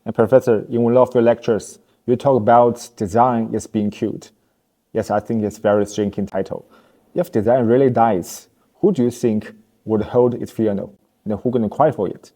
And Professor, in one of your lectures, you talk about design is being killed. Yes, I think it's a very striking title. If design really dies, who do you think would hold its piano? Who's going to cry for it?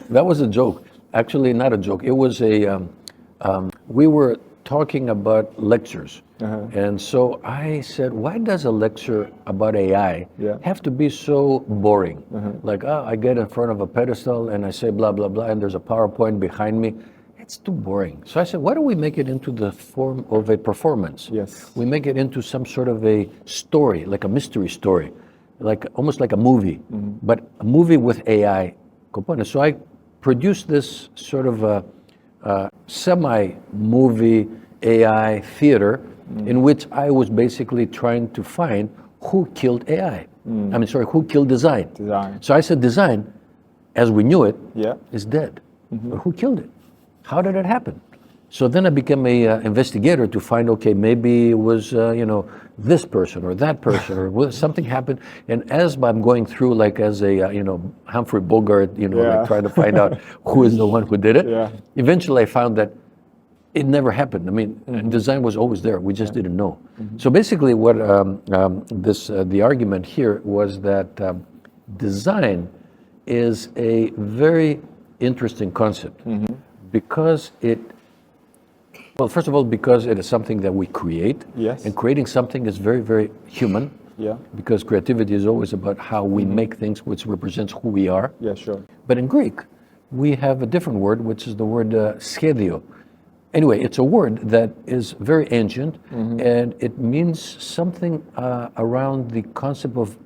That was a joke. Actually, not a joke. It was we were talking about lectures. And so I said, why does a lecture about AI have to be so boring? Like, I get in front of a pedestal and I say blah, blah, blah, and there's a PowerPoint behind me. It's too boring. So I said, why don't we make it into the form of a performance? Yes. We make it into some sort of a story, like a mystery story, like almost like a movie, but a movie with AI components. So I produced this sort of a semi-movie AI theater in which I was basically trying to find who killed AI. Who killed design. So I said design, as we knew it, is dead. But who killed it? How did it happen? So then I became an investigator to find, okay, maybe it was, this person or that person or something happened. And as I'm going through, like as a, Humphrey Bogart, like trying to find out who is the one who did it, eventually I found that it never happened. I mean, design was always there. We just didn't know. So basically what the argument here was that design is a very interesting concept because well, first of all, because it is something that we create. Yes. And creating something is very, very human. Yeah. Because creativity is always about how we make things, which represents who we are. Yeah, sure. But in Greek, we have a different word, which is the word schedio. Anyway, it's a word that is very ancient, and it means something around the concept of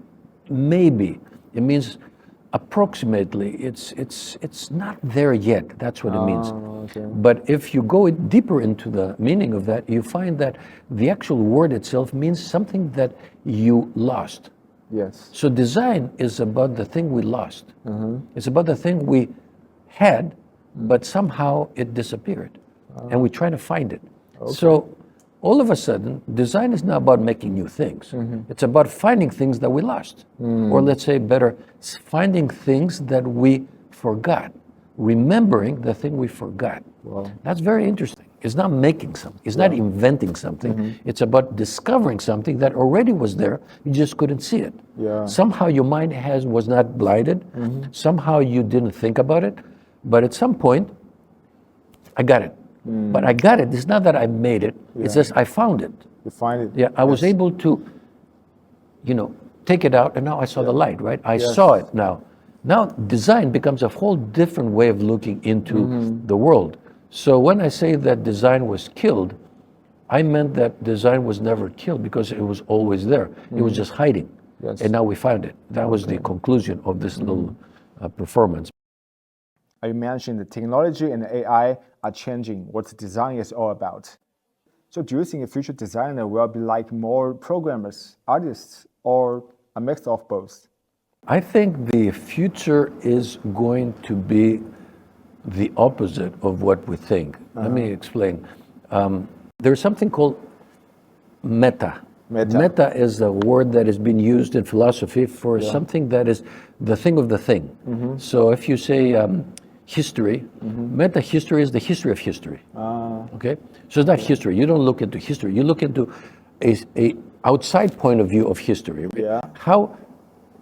maybe. It means approximately. It's not there yet. That's what it means. Okay. But if you go deeper into the meaning of that, you find that the actual word itself means something that you lost. Yes. So design is about the thing we lost. It's about the thing we had, but somehow it disappeared. And we try to find it. Okay. So all of a sudden, design is not about making new things. It's about finding things that we lost. Or let's say better, finding things that we forgot. Remembering the thing we forgot. Wow. That's very interesting. It's not making something. It's not inventing something. It's about discovering something that already was there. You just couldn't see it. Yeah. Somehow your mind was not blinded. Somehow you didn't think about it. But at some point, I got it. But I got it. It's not that I made it. It's just I found it. You find it. Yeah, I was able to, take it out, and now I saw the light, right? I saw it now. Now design becomes a whole different way of looking into the world. So when I say that design was killed, I meant that design was never killed because it was always there. It was just hiding. Yes. And now we found it. That was the conclusion of this little performance. You mentioned that technology and AI are changing what design is all about. So do you think a future designer will be like more programmers, artists, or a mix of both? I think the future is going to be the opposite of what we think. Let me explain. There's something called meta. Meta is a word that has been used in philosophy for something that is the thing of the thing. So if you say history, meta history is the history of history. Okay, so it's not history. You don't look into history. You look into a outside point of view of history. Yeah. How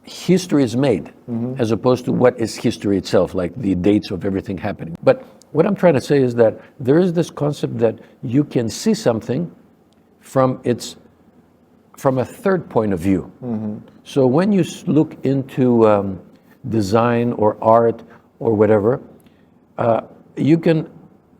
history is made, as opposed to what is history itself, like the dates of everything happening. But what I'm trying to say is that there is this concept that you can see something from a third point of view. So when you look into design or art or whatever, you can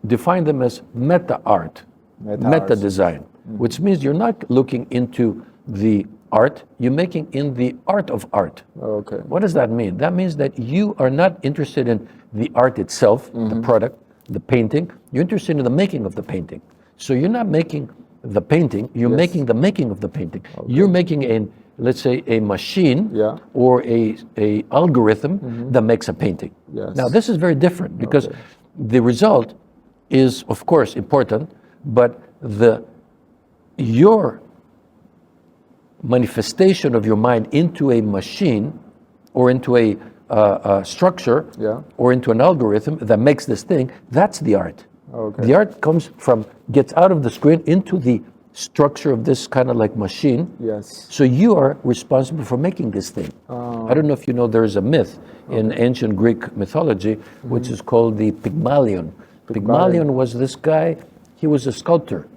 define them as meta art, meta design, which means you're not looking into the art, you're making in the art of art. Okay. What does that mean? That means that you are not interested in the art itself, the product, the painting. You're interested in the making of the painting. So you're not making the painting, you're making the making of the painting. Okay. You're making let's say a machine or a algorithm that makes a painting. Yes. Now this is very different because the result is of course important, but your manifestation of your mind into a machine or into a structure Yeah. or into an algorithm that makes this thing, that's the art. Okay. The art gets out of the screen into the structure of this kind of like machine. Yes. So you are responsible for making this thing. I don't know if you know, there is a myth in ancient Greek mythology, which is called the Pygmalion. Pygmalion was this guy, he was a sculptor.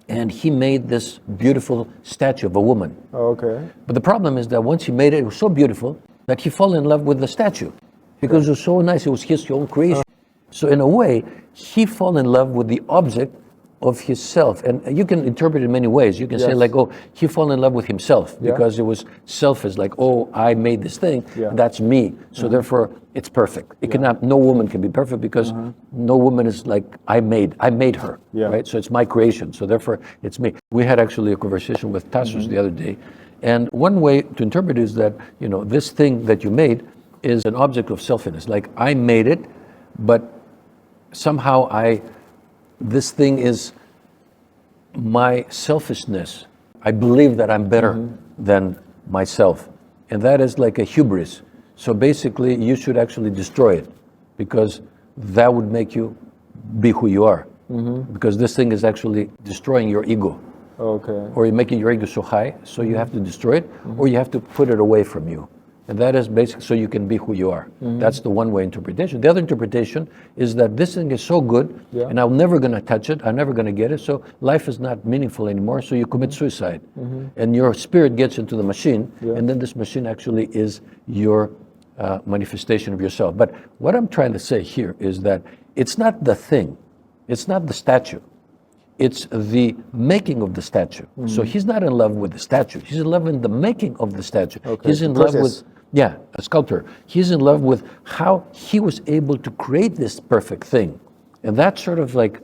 And he made this beautiful statue of a woman. Okay. But the problem is that once he made it, it was so beautiful that he fell in love with the statue because it was so nice. It was his own creation. So in a way, he fell in love with the object of his self. And you can interpret it in many ways. You can say like, oh, he fell in love with himself because it was selfish. Like, oh, I made this thing. That's me. So therefore, it's perfect. It cannot. No woman can be perfect because no woman is like I made her. Right. So it's my creation. So therefore, it's me. We had actually a conversation with Tassos the other day, and one way to interpret it is that this thing that you made is an object of selfishness. Like I made it, but somehow this thing is my selfishness. I believe that I'm better than myself. And that is like a hubris. So basically, you should actually destroy it because that would make you be who you are. Because this thing is actually destroying your ego. Okay. Or you're making your ego so high, so you have to destroy it, or you have to put it away from you. And that is basically so you can be who you are. That's the one way interpretation. The other interpretation is that this thing is so good, and I'm never going to touch it, I'm never going to get it, so life is not meaningful anymore, so you commit suicide. And your spirit gets into the machine, and then this machine actually is your manifestation of yourself. But what I'm trying to say here is that it's not the thing, it's not the statue. It's the making of the statue. So he's not in love with the statue. He's in love with the making of the statue. He's in love with, a sculptor. He's in love with how he was able to create this perfect thing. And that sort of like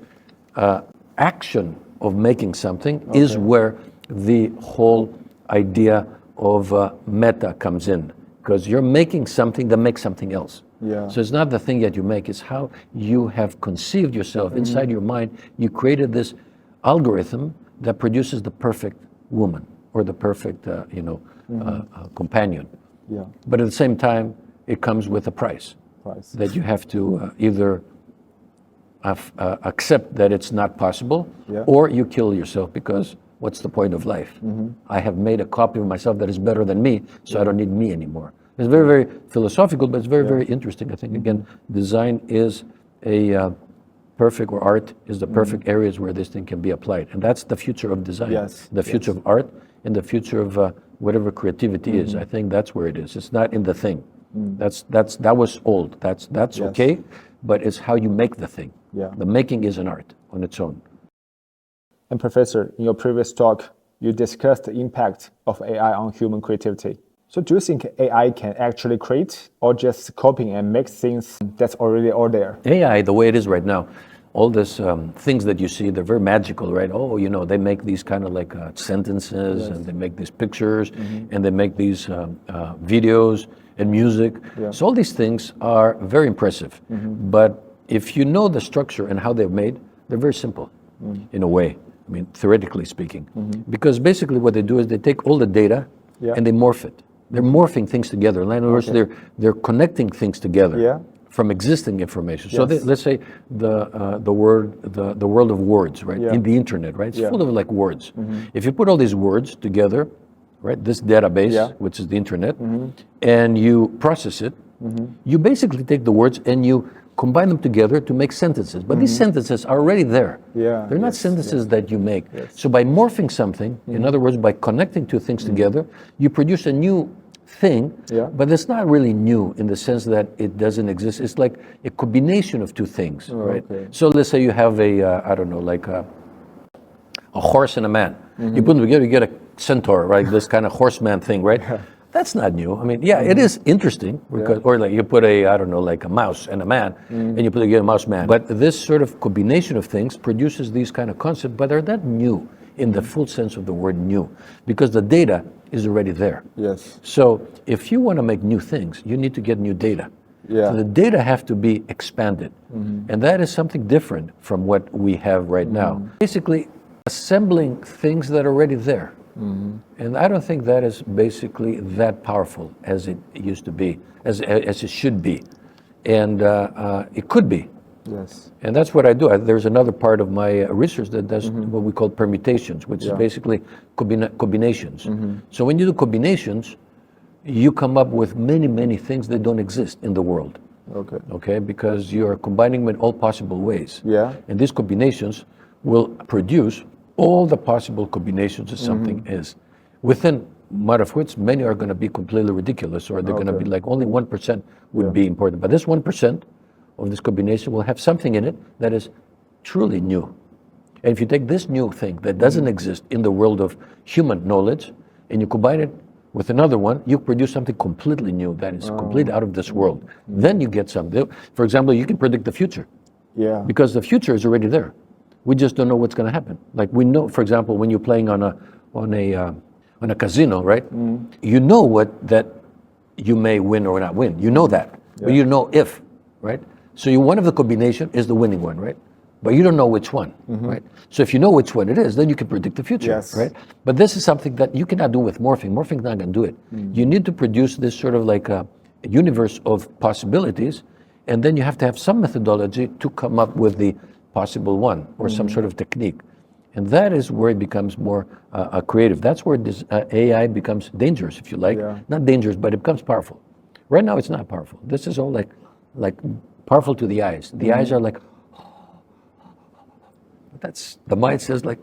action of making something is where the whole idea of meta comes in. Because you're making something that makes something else. So it's not the thing that you make, it's how you have conceived yourself inside your mind. You created this algorithm that produces the perfect woman or the perfect, companion. But at the same time, it comes with a price. That you have to either accept that it's not possible, or you kill yourself because what's the point of life? I have made a copy of myself that is better than me, so I don't need me anymore. It's very, very philosophical, but it's very, very interesting. I think, again, design is a perfect, or art is the perfect areas where this thing can be applied. And that's the future of design, the future of art, and the future of whatever creativity is. I think that's where it is. It's not in the thing. That was old. That's okay, but it's how you make the thing. The making is an art on its own. And Professor, in your previous talk, you discussed the impact of AI on human creativity. So do you think AI can actually create or just copy and make things that's already all there? AI, the way it is right now, all these things that you see, they're very magical, right? Oh, they make these kind of like sentences, and they make these pictures, and they make these videos and music. So all these things are very impressive. But if you know the structure and how they're made, they're very simple in a way. I mean, theoretically speaking. Because basically what they do is they take all the data and they morph it. They're morphing things together. In other words, they're connecting things together from existing information. So let's say the world of words, right? In the internet, right? It's full of like words. If you put all these words together, right? This database, which is the internet, and you process it, you basically take the words and you combine them together to make sentences. But these sentences are already there. They're not sentences that you make. So by morphing something, in other words, by connecting two things together, you produce a new thing, but it's not really new in the sense that it doesn't exist. It's like a combination of two things, right? So let's say you have a horse and a man. You put them together, you get a centaur, right? This kind of horseman thing, right? That's not new. I mean, it is interesting because, or like you put a mouse and a man, and you put together a mouse man. But this sort of combination of things produces these kind of concepts, but they're not new in the full sense of the word new, because the data is already there. So if you want to make new things, you need to get new data. So the data have to be expanded, and that is something different from what we have right now. Basically, assembling things that are already there. And I don't think that is basically that powerful as it used to be, as it should be. And it could be. Yes. And that's what I do. There's another part of my research that does what we call permutations, which is basically combinations. So when you do combinations, you come up with many, many things that don't exist in the world. Okay. Okay, because you're combining them in all possible ways. Yeah. And these combinations will produce all the possible combinations that something is. Within matter of which many are going to be completely ridiculous, or they're going to be like only 1% would be important. But this 1% of this combination will have something in it that is truly new. And if you take this new thing that doesn't exist in the world of human knowledge, and you combine it with another one, you produce something completely new that is completely out of this world. Then you get something. For example, you can predict the future. Yeah. Because the future is already there. We just don't know what's going to happen. Like we know, for example, when you're playing on a casino, right? You know that you may win or not win. You know that, but you know if, right? So one of the combination is the winning one, right? But you don't know which one, right? So if you know which one it is, then you can predict the future, right? But this is something that you cannot do with morphing. Morphing's not going to do it. You need to produce this sort of like a universe of possibilities, and then you have to have some methodology to come up with the possible one or some sort of technique. And that is where it becomes more creative. That's where this AI becomes dangerous, if you like. Not dangerous, but it becomes powerful. Right now, it's not powerful. This is all like powerful to the eyes. The eyes are like, that's, the mind says like,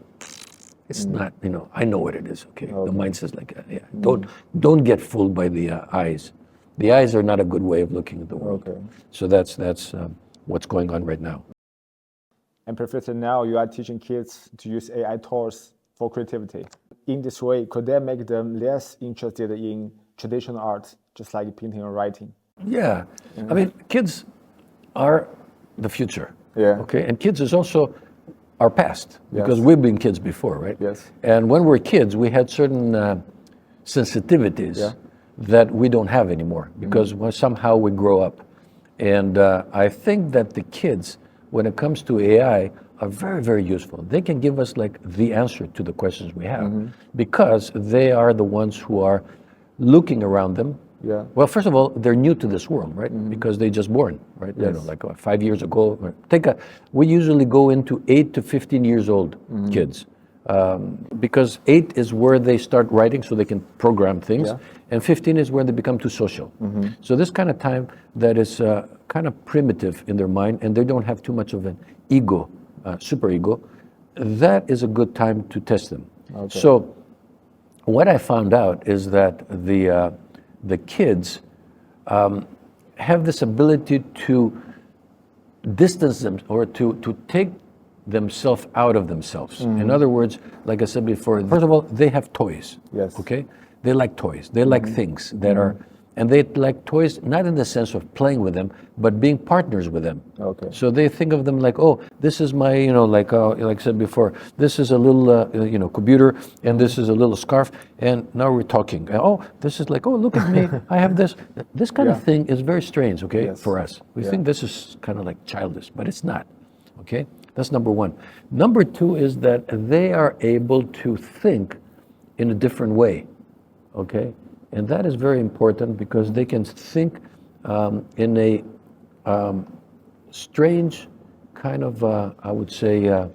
it's not, I know what it is, okay? The mind says like, don't get fooled by the eyes. The eyes are not a good way of looking at the world. So that's what's going on right now. And Professor, now you are teaching kids to use AI tools for creativity. In this way, could that make them less interested in traditional art, just like painting or writing? Yeah. I mean, kids are the future. Yeah. Okay, and kids is also our past, because we've been kids before, right? Yes. And when we're kids, we had certain sensitivities that we don't have anymore, because somehow we grow up. And I think that the kids, when it comes to AI, are very, very useful. They can give us like the answer to the questions we have, because they are the ones who are looking around them. Yeah. Well, first of all, they're new to this world, right? Because they just born, right? Yes. Like 5 years ago. We usually go into 8 to 15 years old kids, because 8 is where they start writing, so they can program things, and 15 is where they become too social. So this kind of time that is kind of primitive in their mind, and they don't have too much of an ego, super ego, that is a good time to test them. So what I found out is that the kids have this ability to distance them, or to take themselves out of themselves. In other words, like I said before, first of all, they have toys. Yes. Okay? They like toys. They like things that are, and they like toys not in the sense of playing with them, but being partners with them. Okay. So they think of them like, oh, this is my, like I said before, this is a little, computer, and this is a little scarf, and now we're talking. Oh, this is like, oh, look at me, I have this. This kind of thing is very strange, okay, for us. We think this is kind of like childish, but it's not, okay? That's number one. Number two is that they are able to think in a different way, okay? And that is very important, because they can think in a strange kind of, I would say,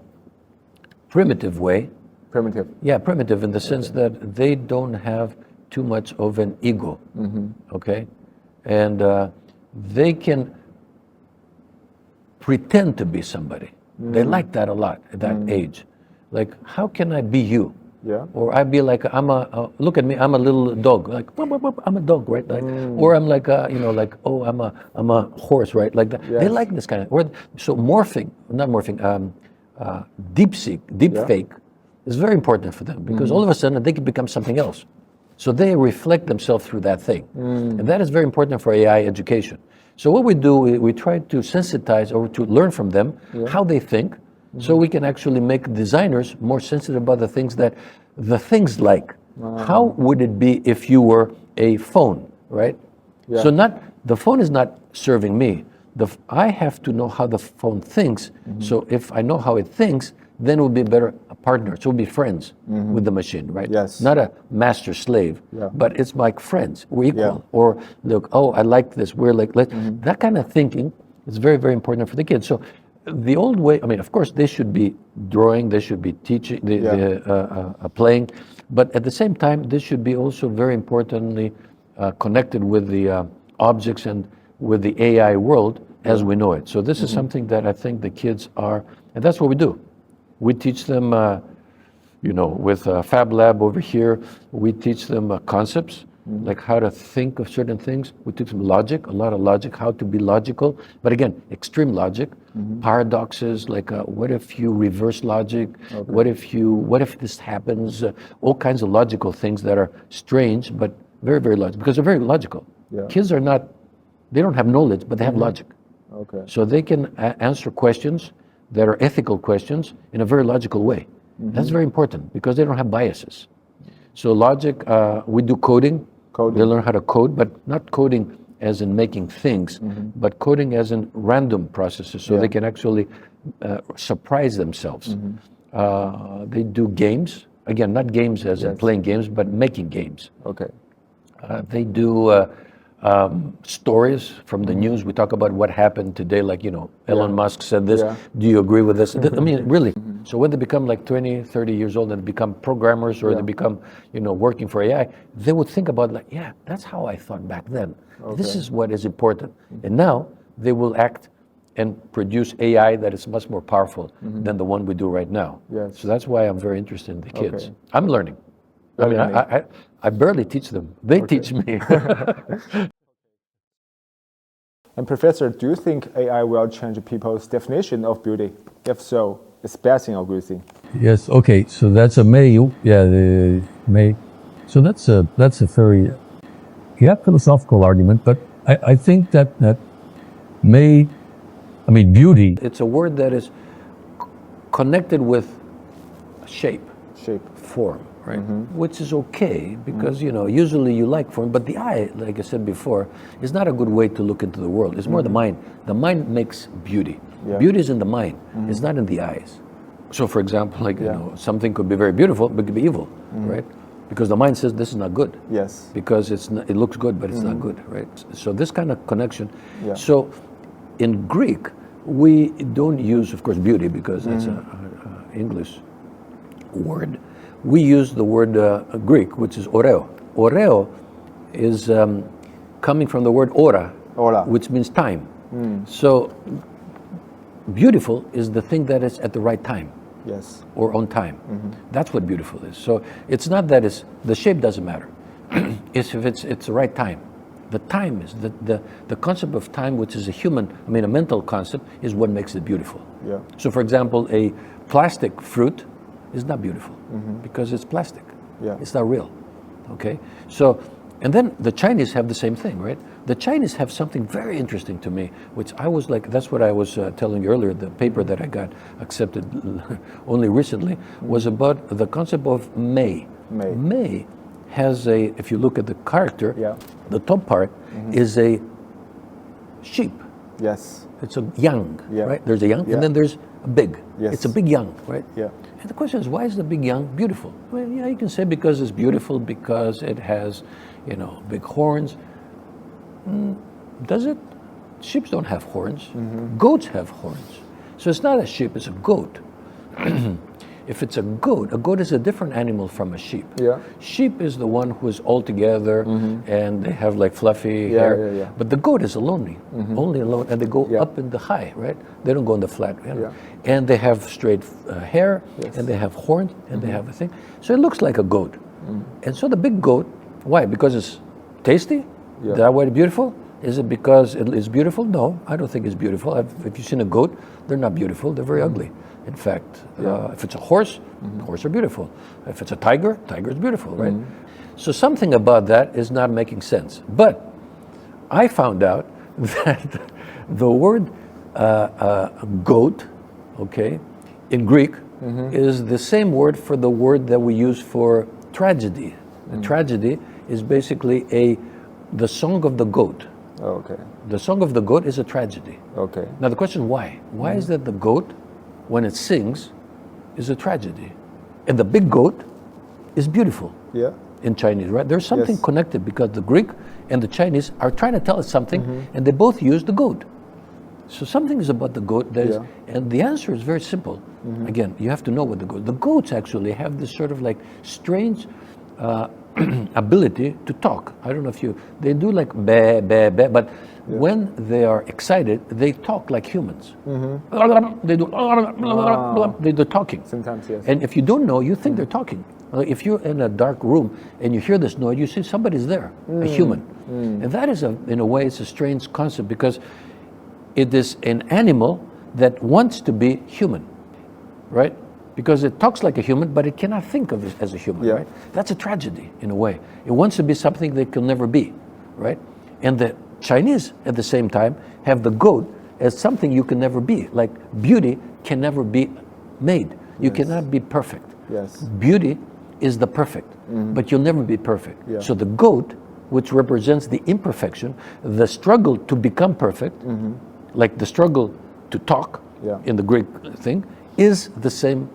primitive way. Primitive. Yeah, primitive in the sense that they don't have too much of an ego, okay? And they can pretend to be somebody. They like that a lot at that age. Like, how can I be you? Yeah. Or I'd be like, look at me, I'm a little dog. Like, I'm a dog, right? Like, or I'm like, like, oh, I'm a horse, right? Like that. Yes. They like this kind of. Or so deep fake is very important for them, because all of a sudden they can become something else. So they reflect themselves through that thing, and that is very important for AI education. So what we do, we try to sensitize or to learn from them how they think, so we can actually make designers more sensitive about the things that the things like. How would it be if you were a phone, right? Yeah. So the phone is not serving me. I have to know how the phone thinks. So if I know how it thinks, then we'll be better partners. So we'll be friends with the machine, right? Yes. Not a master slave, Yeah. but it's like friends. We're equal. Yeah. Or look, oh, I like this. We're like, that kind of thinking is very, very important for the kids. So the old way, I mean, of course, they should be drawing, they should be teaching, playing, but at the same time, this should be also very importantly connected with the objects and with the AI world as we know it. So this is something that I think the kids are, and that's what we do. We teach them, with Fab Lab over here, we teach them concepts, like how to think of certain things. We teach them logic, a lot of logic, how to be logical. But again, extreme logic, paradoxes, like what if you reverse logic? What if this happens? All kinds of logical things that are strange, but very, very logical, because they're very logical. Yeah. Kids are not, they don't have knowledge, but they have logic. Okay. So they can answer questions that are ethical questions in a very logical way. That's very important because they don't have biases. So logic, we do coding. They learn how to code, but not coding as in making things, but coding as in random processes, so they can actually surprise themselves. They do games. Again, not games as in playing games, but making games. Okay. They do stories from the news. We talk about what happened today, like, Elon Musk said this. Yeah. Do you agree with this? I mean, really. So when they become like 20, 30 years old and become programmers or they become, working for AI, they would think about like, yeah, that's how I thought back then. This is what is important. And now they will act and produce AI that is much more powerful than the one we do right now. Yes. So that's why I'm very interested in the kids. Okay. I'm learning. I mean, I barely teach them. They teach me. And Professor, do you think AI will change people's definition of beauty? If so, it's bad thing or good thing? Yes. Okay. So that's a May. Yeah, the May. So that's a very philosophical argument, but I think that May, I mean beauty. It's a word that is connected with shape, form, right? Which is okay because usually you like form, but the eye, like I said before, is not a good way to look into the world. It's more the mind. The mind makes beauty. Yeah. Beauty is in the mind. It's not in the eyes. So, for example, like something could be very beautiful, but it could be evil, right? Because the mind says this is not good. Yes. Because it looks good, but it's not good, right? So this kind of connection. Yeah. So in Greek, we don't use, of course, beauty because that's an English word. We use the word Greek, which is oreo. Oreo is coming from the word ora, which means time. So beautiful is the thing that is at the right time. Yes. Or on time. That's what beautiful is. So it's not that the shape doesn't matter. It's if it's the right time. The time is the concept of time, which is a mental concept, is what makes it beautiful. Yeah. So for example, a plastic fruit is not beautiful because it's plastic. Yeah. It's not real. Okay? So, and then the Chinese have the same thing, right? The Chinese have something very interesting to me, which I was like, that's what I was telling you earlier, the paper that I got accepted only recently was about the concept of Mei. Mei has if you look at the character, the top part is a sheep. Yes. It's a young, right? There's a young, and then there's a big. Yes. It's a big young, right? Yeah. And the question is, why is the big young beautiful? Well, yeah, you can say because it's beautiful, because it has, big horns. Does it? Sheep don't have horns. Goats have horns. So it's not a sheep, it's a goat. If it's a goat is a different animal from a sheep. Yeah. Sheep is the one who is all together and they have like fluffy hair. Yeah. But the goat is only alone, and they go up in the high, right? They don't go in the flat. And they have straight hair, and they have horns, and they have a thing. So it looks like a goat. And so the big goat, why? Because it's tasty? Yeah. Is that why it's beautiful? Is it because it's beautiful? No, I don't think it's beautiful. If you've seen a goat, they're not beautiful. They're very ugly. In fact, if it's a horse, horses are beautiful. If it's a tiger is beautiful, right? So something about that is not making sense. But I found out that the word goat, okay, in Greek is the same word for the word that we use for tragedy. A tragedy is basically the song of the goat. Okay. The song of the goat is a tragedy. Okay. Now the question is why? Why is that the goat, when it sings, is a tragedy. And the big goat is beautiful Yeah. in Chinese, right? There's something Yes. connected because the Greek and the Chinese are trying to tell us something, and they both use the goat. So something is about the goat. That is, Yeah. and the answer is very simple. Again, you have to know what the goat. The goats actually have this sort of like strange ability to talk. I don't know if they do like bah, bah, bah, but when they are excited, they talk like humans. They do talking. Sometimes, yes. And if you don't know, you think they're talking. If you're in a dark room and you hear this noise, you see somebody's there, a human. And that is, in a way, it's a strange concept because it is an animal that wants to be human, right? Because it talks like a human, but it cannot think of it as a human, Yeah. right? That's a tragedy, in a way. It wants to be something that can never be, right? And the Chinese, at the same time, have the goat as something you can never be. Like beauty can never be made. You cannot be perfect. Yes. Beauty is the perfect, but you'll never be perfect. Yeah. So the goat, which represents the imperfection, the struggle to become perfect, like the struggle to talk Yeah. in the Greek thing, is the same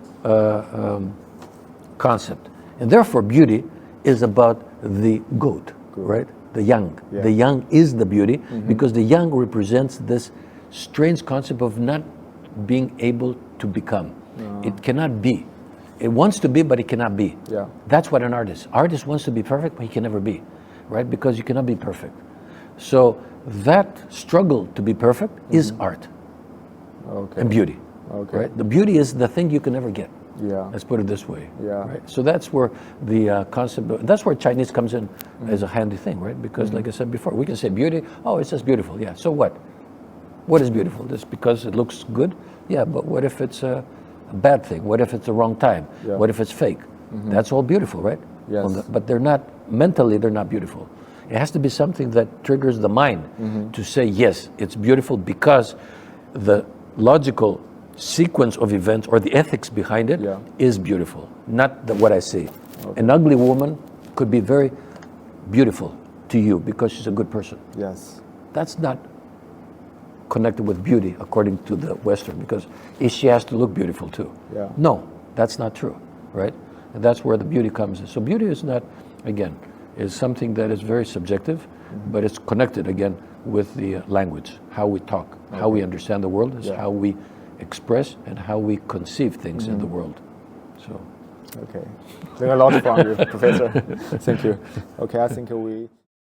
concept. And therefore, beauty is about the goat, right? The young. Yeah. The young is the beauty because the young represents this strange concept of not being able to become. It cannot be. It wants to be, but it cannot be. Yeah. That's what an artist. Artist wants to be perfect, but he can never be, right? Because you cannot be perfect. So that struggle to be perfect is art Okay. and beauty. Okay. Right? The beauty is the thing you can never get. Yeah. Let's put it this way. Yeah. Right. So that's where the concept. That's where Chinese comes in as a handy thing, right? Because, like I said before, we can say beauty. Oh, it's just beautiful. Yeah. So what? What is beautiful? Just because it looks good? Yeah. But what if it's a bad thing? What if it's the wrong time? Yeah. What if it's fake? That's all beautiful, right? Yes. But they're not mentally. They're not beautiful. It has to be something that triggers the mind to say yes, it's beautiful because the logical sequence of events or the ethics behind it is Yeah. beautiful, not what I see. An ugly woman could be very beautiful to you because she's a good person. Yes. That's not connected with beauty according to the Western because she has to look beautiful too. Yeah. No, that's not true, right? And that's where the beauty comes in. So beauty is not, again, is something that is very subjective, but it's connected again with the language, how we talk, how we understand the world, is how we express and how we conceive things in the world. So. Okay. Learn a lot from you, Professor. Thank you. Okay, I think we.